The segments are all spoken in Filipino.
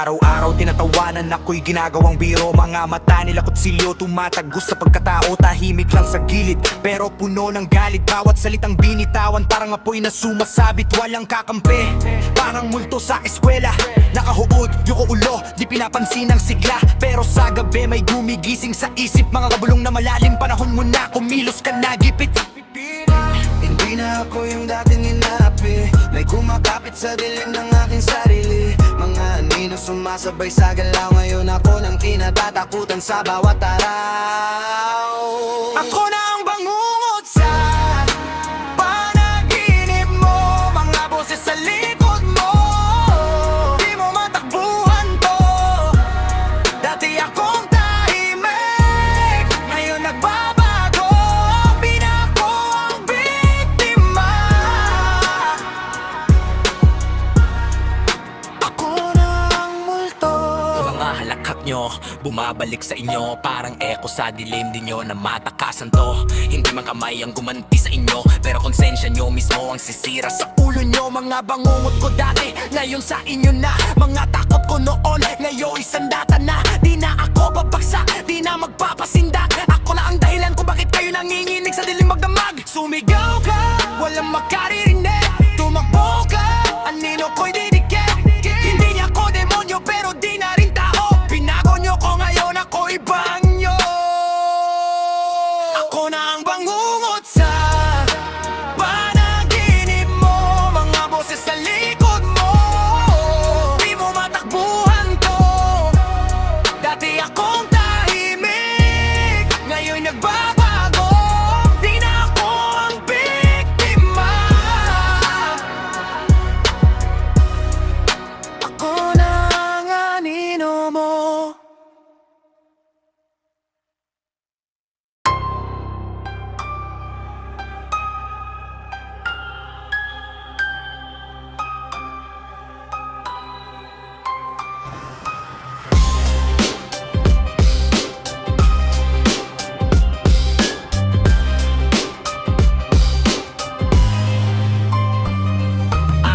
Araw-araw tinatawanan ako'y ginagawang biro. Mga mata nila kutsilyo tumatagos sa pagkatao. Tahimik lang sa gilid pero puno ng galit. Bawat salitang binitawan parang apoy na sumasabit. Walang kakampi, parang multo sa eskwela. Nakahuod, yuko ulo, di pinapansin ang sigla. Pero sa gabi may gumigising sa isip. Mga kabulong na malalim, panahon mo na kumilos ka na gipit. Hindi na ako yung dating inapi. May kumakapit sa dilim ng aking sarili. Mga anino sumasabay sa galaw. Ngayon ako nang kinatatakutan sa bawat araw. Ako na ang bangungot sa panaginip mo. Mga boses sa likod mo, di mo matakbuhan to. Dati akong tahimik, ngayon nagbabago. Pinako ang biktima. Ako na ang multo. Mga halakhak nyo, bumabalik sa inyo. Parang echo sa dilim din nyo na matakasan to. Hindi man kamay ang gumanti sa inyo, pero konsensya nyo mismo ang sisira sa ulo nyo. Mga bangungot ko dati, ngayon sa inyo na. Mga takot ko noon, ngayon isandata na. Di na ako babagsak, di na magpapasindak. Ako na ang dahilan kung bakit kayo nanginginig sa dilim magdamag. Sumigaw ka, walang makaririnig. Tumakbo ka, anino ko'y didikit. Hindi niya ako demonyo pero di na rin tao. Pinago nyo ko ngayon, ako ibang nyo. Ako na ang bangungot sa panaginip mo. Mga boses sa likod mo, di mo matakbuhan to. Dati akong tahimik, ngayon nagbabago. Di na ako ang biktima. Ako na ang anino mo.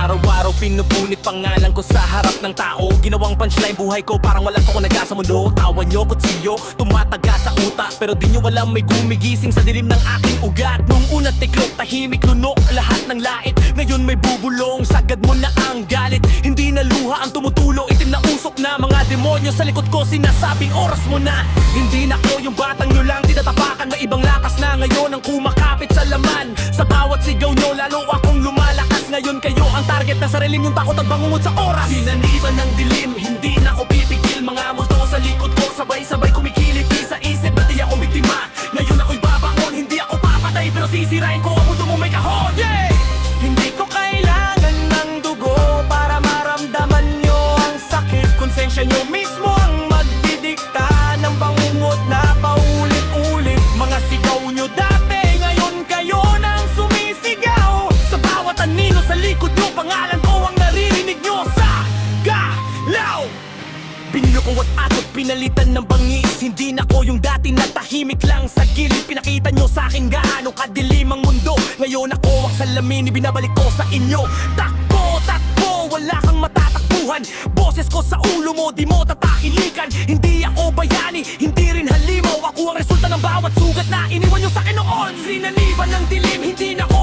Araw-araw pinupunit pangalan ko sa harap ng tao. Ginawang punchline buhay ko parang wala ko naga sa mundo. Tawa nyo, kutsilyo, tumataga sa utak. Pero di nyo alam may gumigising sa dilim ng aking ugat. Nung una tiklop, tahimik, lunok, lahat ng lait. Ngayon may bubulong, sagad mo na ang galit. Hindi na luha ang tumutulo, itim na usok na. Mga demonyo sa likod ko, sinasabing oras mo na. Hindi na ko yung batang nyo lang tinatapakan. May ibang lakas na ngayon ang kumakapit sa laman. Sa bawat sigaw nyo, lalo akong lumalakas. Ngayon kayo ang target ng sarili yung takot at bangungot sa oras. Sinaniban ng dilim, hindi na ko pipigil. Mga multo sa likod ko, sabay-sabay kumikiliti sa isip na di ako biktima. Ngayon ako'y babangon, hindi ako papatay. Pero sisirain ko ang mundo mo may kahon. Yeah! Hindi ko kailangan ng dugo para maramdaman nyo ang sakit. Konsensya nyo mismo ang magdidikta ng bangungot na paulit-ulit. Mga sigaw nyo dati, ngayon kayo nang sumisigaw. Sa bawat anino sa likod nyo, pangalan ko ang naririnig nyo sa galaw. Binilo ko at atot, pinalitan ng bangis. Hindi na ko yung dati na tahimik lang sa gilid. Pinakita nyo sa akin gaano kadilim ang mundo. Ngayon ako ang salamin, ibinabalik ko sa inyo. Takbo, takbo, wala kang matatakbuhan. Boses ko sa ulo mo, di mo tatahilikan. Hindi ako bayani, hindi rin halimaw. Ako ang resulta ng bawat sugat na iniwan nyo sa akin noon. Sinaniban ng dilim, hindi na ko